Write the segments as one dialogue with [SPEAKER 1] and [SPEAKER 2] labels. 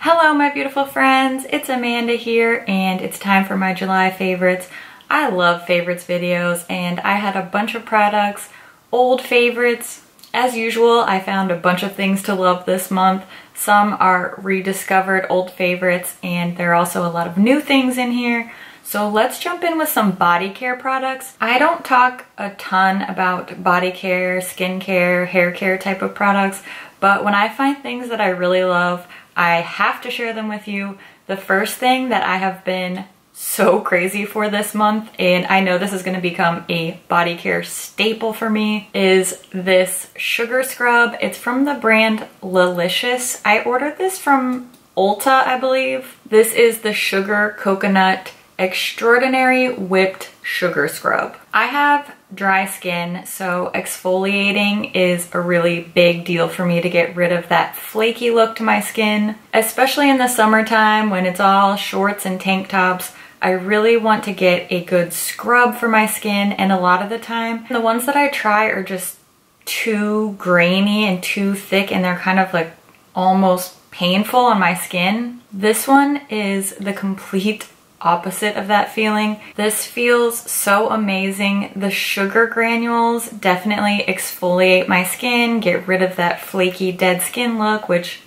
[SPEAKER 1] Hello my beautiful friends, it's Amanda here and it's time for my July favorites. I love favorites videos and I had a bunch of products, old favorites. As usual, I found a bunch of things to love this month. Some are rediscovered old favorites and there are also a lot of new things in here. So let's jump in with some body care products. I don't talk a ton about body care, skincare, hair care type of products, but when I find things that I really love, I have to share them with you. The first thing that I have been so crazy for this month, and I know this is going to become a body care staple for me, is this sugar scrub. It's from the brand Lilicious. I ordered this from Ulta, I believe. This is the Sugar Coconut Extraordinary Whipped Sugar Scrub. I have dry skin, so exfoliating is a really big deal for me to get rid of that flaky look to my skin. Especially in the summertime when it's all shorts and tank tops, I really want to get a good scrub for my skin, and a lot of the time, the ones that I try are just too grainy and too thick and they're kind of like almost painful on my skin. This one is the complete opposite of that feeling. This feels so amazing. The sugar granules definitely exfoliate my skin, get rid of that flaky dead skin look, which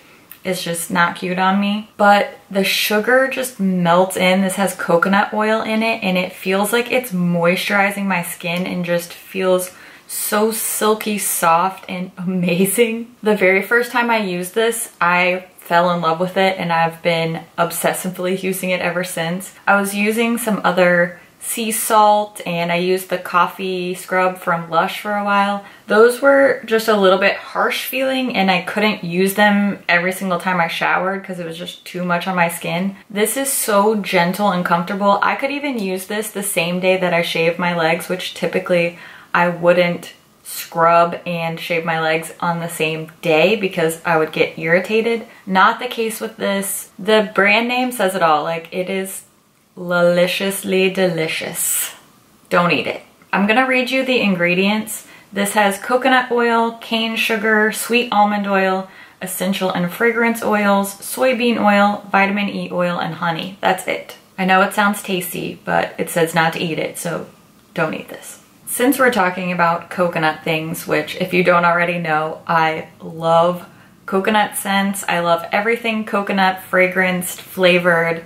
[SPEAKER 1] is just not cute on me. But the sugar just melts in. This has coconut oil in it and it feels like it's moisturizing my skin and just feels so silky soft and amazing. The very first time I used this, I fell in love with it and I've been obsessively using it ever since. I was using some other sea salt and I used the coffee scrub from Lush for a while. Those were just a little bit harsh feeling and I couldn't use them every single time I showered because it was just too much on my skin. This is so gentle and comfortable. I could even use this the same day that I shave my legs, which typically I wouldn't scrub and shave my legs on the same day because I would get irritated. Not the case with this. The brand name says it all. Like, it is Liliciously delicious. Don't eat it. I'm gonna read you the ingredients. This has coconut oil, cane sugar, sweet almond oil, essential and fragrance oils, soybean oil, vitamin E oil, and honey. That's it. I know it sounds tasty, but it says not to eat it, so don't eat this. Since we're talking about coconut things, which if you don't already know, I love coconut scents. I love everything coconut, fragranced, flavored,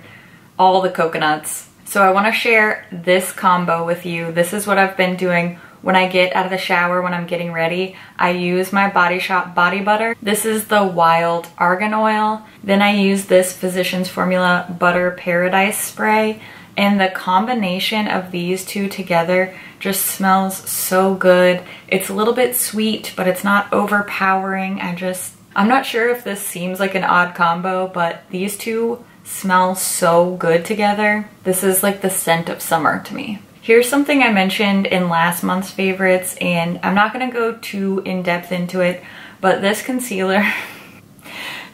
[SPEAKER 1] all the coconuts. So I want to share this combo with you. This is what I've been doing when I get out of the shower, when I'm getting ready. I use my Body Shop body butter. This is the Wild Argan Oil. Then I use this Physicians Formula Butter Paradise Spray. And the combination of these two together just smells so good. It's a little bit sweet, but it's not overpowering. I'm not sure if this seems like an odd combo, but these two smell so good together. This is like the scent of summer to me. Here's something I mentioned in last month's favorites, and I'm not gonna go too in-depth into it, but this concealer,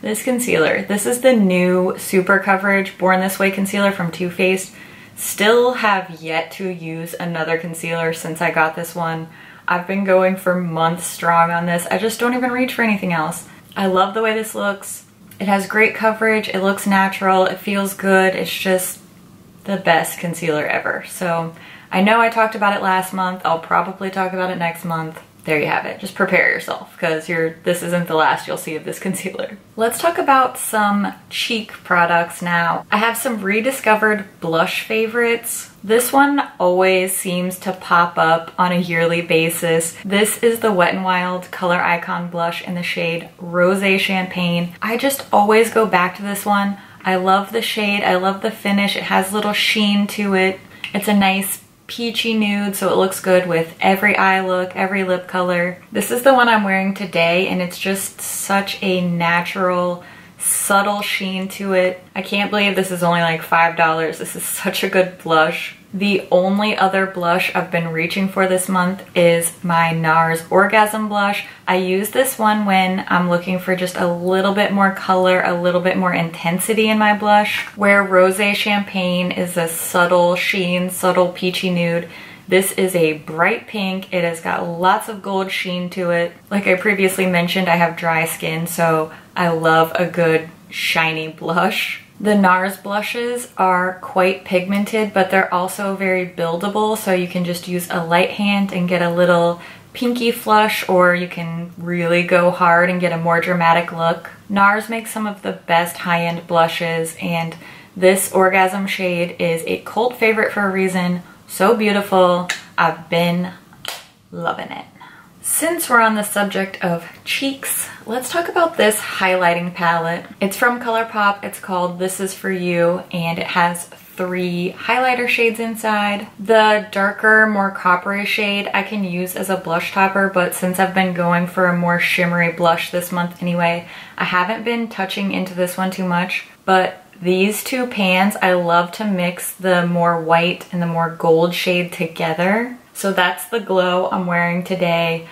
[SPEAKER 1] this is the new Super Coverage Born This Way concealer from Too Faced. Still have yet to use another concealer since I got this one. I've been going for months strong on this. I just don't even reach for anything else. I love the way this looks. It has great coverage, it looks natural, it feels good. It's just the best concealer ever. So I know I talked about it last month. I'll probably talk about it next month. There you have it. Just prepare yourself because this isn't the last you'll see of this concealer. Let's talk about some cheek products now. I have some rediscovered blush favorites. This one always seems to pop up on a yearly basis. This is the Wet n Wild Color Icon Blush in the shade Rosé Champagne. I just always go back to this one. I love the shade, I love the finish. It has a little sheen to it. It's a nice peachy nude, so it looks good with every eye look, every lip color. This is the one I'm wearing today, and it's just such a natural, subtle sheen to it. I can't believe this is only like $5. This is such a good blush. The only other blush I've been reaching for this month is my NARS Orgasm Blush. I use this one when I'm looking for just a little bit more color, a little bit more intensity in my blush. Where Rosé Champagne is a subtle sheen, subtle peachy nude, this is a bright pink. It has got lots of gold sheen to it. Like I previously mentioned, I have dry skin, so I love a good shiny blush. The NARS blushes are quite pigmented, but they're also very buildable, so you can just use a light hand and get a little pinky flush, or you can really go hard and get a more dramatic look. NARS makes some of the best high-end blushes, and this Orgasm shade is a cult favorite for a reason. So beautiful. I've been loving it. Since we're on the subject of cheeks, let's talk about this highlighting palette. It's from ColourPop. It's called This Is For You, and it has 3 highlighter shades inside. The darker, more coppery shade I can use as a blush topper, but since I've been going for a more shimmery blush this month anyway, I haven't been touching into this one too much. But these 2 pans, I love to mix the more white and the more gold shade together. So that's the glow I'm wearing today.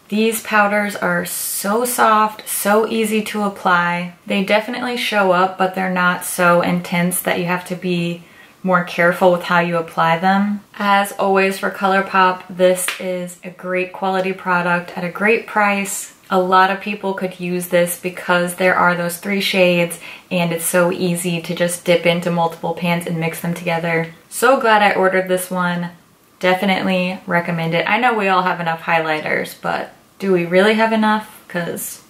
[SPEAKER 1] These powders are so soft, so easy to apply. They definitely show up, but they're not so intense that you have to be more careful with how you apply them. As always for ColourPop, this is a great quality product at a great price. A lot of people could use this because there are those 3 shades and it's so easy to just dip into multiple pans and mix them together. So glad I ordered this one. Definitely recommend it. I know we all have enough highlighters, but do we really have enough? Because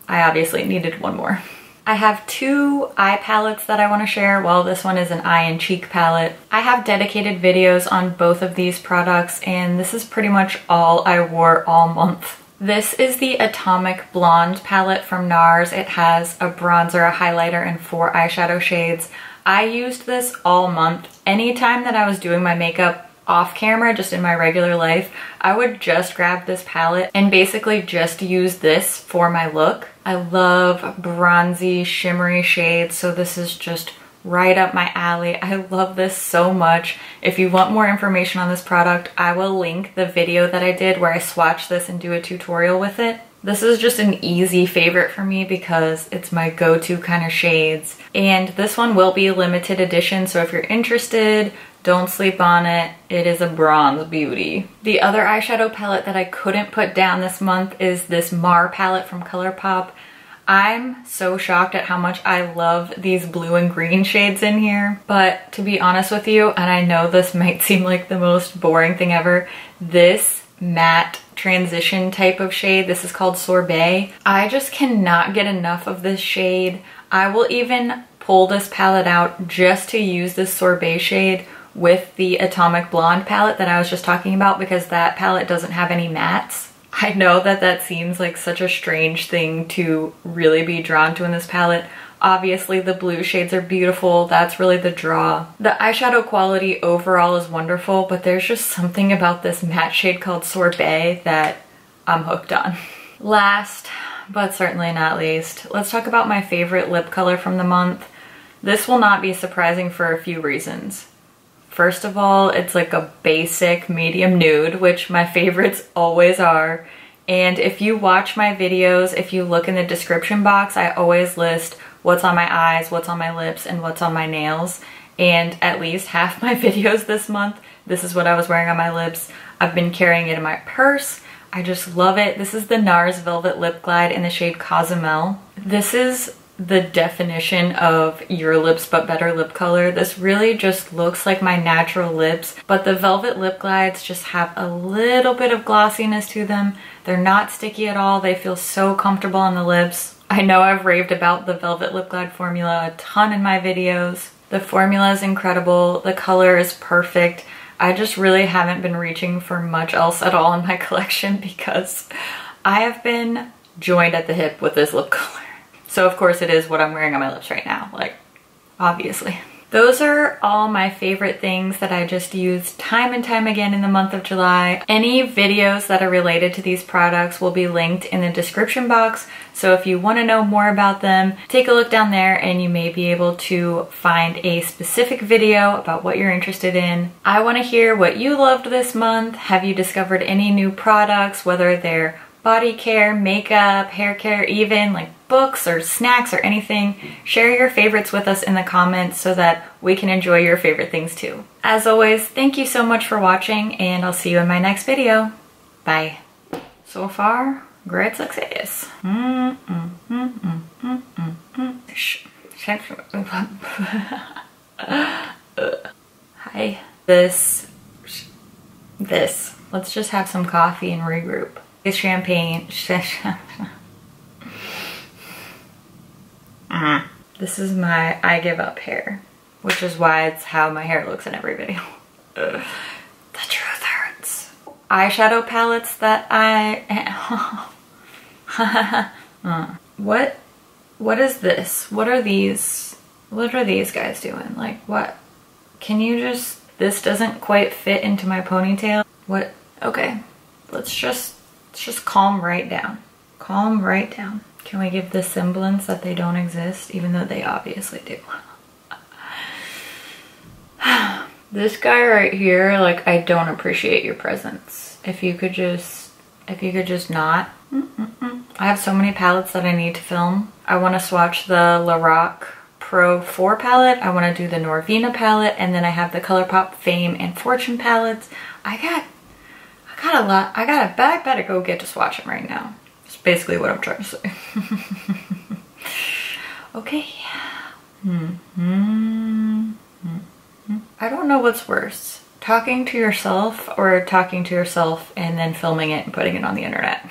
[SPEAKER 1] I obviously needed one more. I have 2 eye palettes that I want to share. Well, this one is an eye and cheek palette. I have dedicated videos on both of these products, and this is pretty much all I wore all month. This is the Atomic Blonde palette from NARS. It has a bronzer, a highlighter, and 4 eyeshadow shades. I used this all month. Anytime that I was doing my makeup off camera, just in my regular life, I would just grab this palette and basically just use this for my look. I love bronzy, shimmery shades, so this is just right up my alley. I love this so much. If you want more information on this product, I will link the video that I did where I swatch this and do a tutorial with it. This is just an easy favorite for me because it's my go-to kind of shades. And this one will be limited edition, so if you're interested, don't sleep on it. It is a bronze beauty. The other eyeshadow palette that I couldn't put down this month is this Mar palette from ColourPop. I'm so shocked at how much I love these blue and green shades in here. But to be honest with you, and I know this might seem like the most boring thing ever, this matte transition type of shade, this is called Sorbet. I just cannot get enough of this shade. I will even pull this palette out just to use this Sorbet shade with the Atomic Blonde palette that I was just talking about, because that palette doesn't have any mattes. I know that that seems like such a strange thing to really be drawn to in this palette. Obviously the blue shades are beautiful, that's really the draw. The eyeshadow quality overall is wonderful, but there's just something about this matte shade called Sorbet that I'm hooked on. Last, but certainly not least, let's talk about my favorite lip color from the month. This will not be surprising for a few reasons. First of all, it's like a basic medium nude, which my favorites always are. And if you watch my videos, if you look in the description box, I always list what's on my eyes, what's on my lips, and what's on my nails. And at least half my videos this month, this is what I was wearing on my lips. I've been carrying it in my purse. I just love it. This is the NARS Velvet Lip Glide in the shade Cozumel. This is the definition of your lips but better lip color. This really just looks like my natural lips, but the Velvet Lip Glides just have a little bit of glossiness to them. They're not sticky at all. They feel so comfortable on the lips. I know I've raved about the Velvet Lip Glide formula a ton in my videos. The formula is incredible. The color is perfect. I just really haven't been reaching for much else at all in my collection because I have been joined at the hip with this lip color. So of course it is what I'm wearing on my lips right now, like, obviously. Those are all my favorite things that I just used time and time again in the month of July. Any videos that are related to these products will be linked in the description box, so if you want to know more about them, take a look down there and you may be able to find a specific video about what you're interested in. I want to hear what you loved this month. Have you discovered any new products, whether they're body care, makeup, hair care, even like books or snacks or anything? Share your favorites with us in the comments so that we can enjoy your favorite things too. As always, thank you so much for watching, and I'll see you in my next video. Bye. So far, Great success. Hi. This. Let's just have some coffee and regroup. It's champagne. This is my I give up hair, which is why it's how my hair looks in every video. The truth hurts. Eyeshadow palettes that What is this? What are these guys doing? Like, what? Can you just, this doesn't quite fit into my ponytail. What? Okay, let's just calm right down. Calm right down. Can we give the semblance that they don't exist, even though they obviously do? This guy right here, like, I don't appreciate your presence. If you could just not. I have so many palettes that I need to film. I want to swatch the Lorac Pro 4 palette. I want to do the Norvina palette, and then I have the ColourPop Fame and Fortune palettes. I got a lot. I better go get to swatching right now. That's basically what I'm trying to say. Okay. I don't know what's worse, talking to yourself or talking to yourself and then filming it and putting it on the internet.